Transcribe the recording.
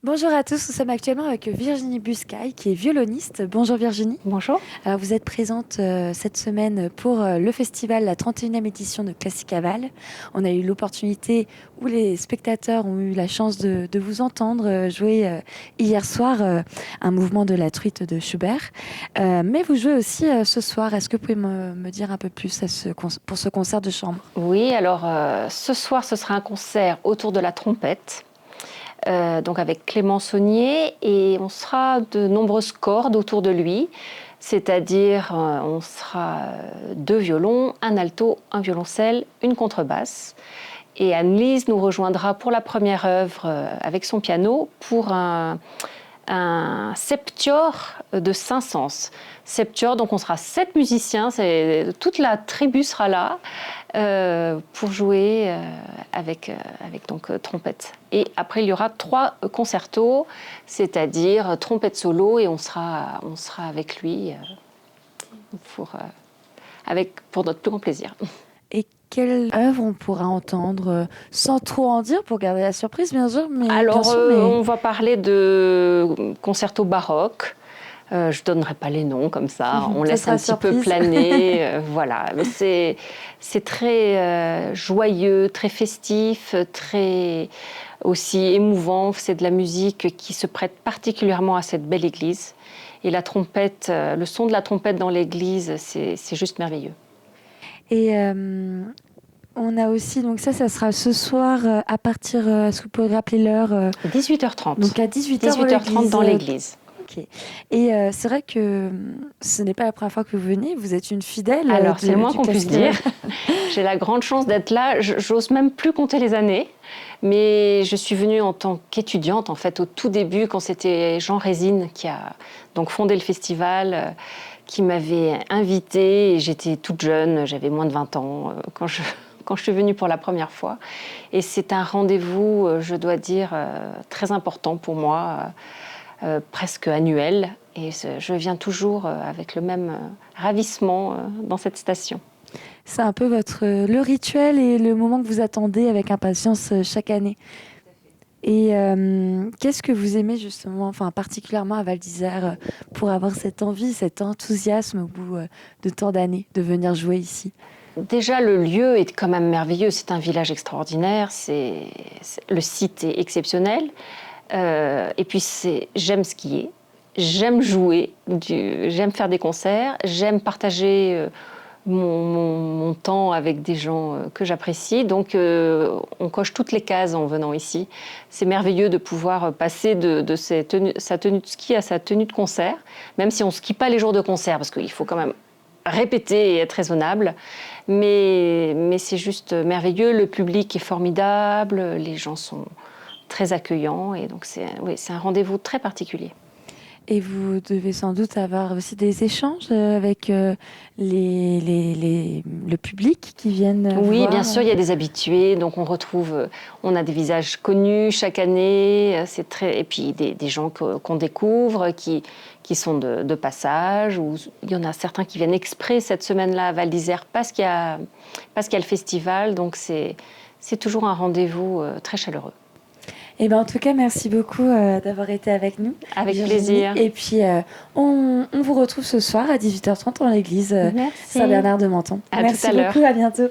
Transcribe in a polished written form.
Bonjour à tous, nous sommes actuellement avec Virginie Buscaille qui est violoniste. Bonjour Virginie. Bonjour. Alors vous êtes présente cette semaine pour le festival, la 31e édition de Classic Aval. On a eu l'opportunité où les spectateurs ont eu la chance de vous entendre jouer hier soir un mouvement de la truite de Schubert. Mais vous jouez aussi ce soir. Est-ce que vous pouvez me dire un peu plus pour ce concert de chambre? Oui, alors ce soir, ce sera un concert autour de la trompette. Donc avec Clément Saunier, et on sera de nombreuses cordes autour de lui, c'est-à-dire on sera deux violons, un alto, un violoncelle, une contrebasse. Et Anne-Lise nous rejoindra pour la première œuvre avec son piano pour un septior de Saint-Saëns. Septior, donc on sera 7 musiciens, toute la tribu sera là pour jouer avec donc trompette. Et après il y aura 3 concertos, c'est-à-dire trompette solo, et on sera avec lui pour notre plus grand plaisir. Et quelle œuvre on pourra entendre sans trop en dire pour garder la surprise, bien sûr. Alors, on va parler de concerto baroque. Je ne donnerai pas les noms comme ça, on laisse un petit peu planer. Voilà. C'est très joyeux, très festif, très aussi émouvant. C'est de la musique qui se prête particulièrement à cette belle église. Et la trompette, le son de la trompette dans l'église, c'est juste merveilleux. Et on a aussi, donc ça sera ce soir à partir, est-ce que vous pouvez rappeler l'heure 18h30. Donc à 18h30 dans l'église. Ok. Et c'est vrai que ce n'est pas la première fois que vous venez, vous êtes une fidèle. Alors c'est le moins qu'on puisse dire. J'ai la grande chance d'être là, j'ose même plus compter les années, mais je suis venue en tant qu'étudiante, en fait, au tout début, quand c'était Jean Résine qui a donc fondé le festival, qui m'avait invitée, et j'étais toute jeune, j'avais moins de 20 ans quand je suis venue pour la première fois. Et c'est un rendez-vous, je dois dire, très important pour moi, presque annuel. Et je viens toujours avec le même ravissement dans cette station. C'est un peu le rituel et le moment que vous attendez avec impatience chaque année. Et qu'est-ce que vous aimez justement, particulièrement à Val d'Isère, pour avoir cette envie, cet enthousiasme au bout de tant d'années de venir jouer ici? Déjà, le lieu est quand même merveilleux. C'est un village extraordinaire. Le site est exceptionnel. Et puis, j'aime skier. J'aime jouer. J'aime faire des concerts. J'aime partager mon temps avec des gens que j'apprécie. Donc, on coche toutes les cases en venant ici. C'est merveilleux de pouvoir passer de sa tenue de ski à sa tenue de concert, même si on ne skie pas les jours de concert, parce qu'il faut quand même répéter et être raisonnable. Mais c'est juste merveilleux. Le public est formidable. Les gens sont très accueillants. Et donc, c'est un rendez-vous très particulier. Et vous devez sans doute avoir aussi des échanges avec le public qui viennent Oui, voir. bien sûr, il y a des habitués. Donc on a des visages connus chaque année. Et puis des gens qu'on découvre, qui sont de passage. Ou il y en a certains qui viennent exprès cette semaine-là à Val d'Isère parce qu'il y a le festival. Donc c'est toujours un rendez-vous très chaleureux. Eh ben, en tout cas, merci beaucoup d'avoir été avec nous. Avec Virginie. plaisir. Et puis, on vous retrouve ce soir à 18h30 dans l'église Saint-Bernard de Menton. À merci tout à l'heure. beaucoup, à bientôt.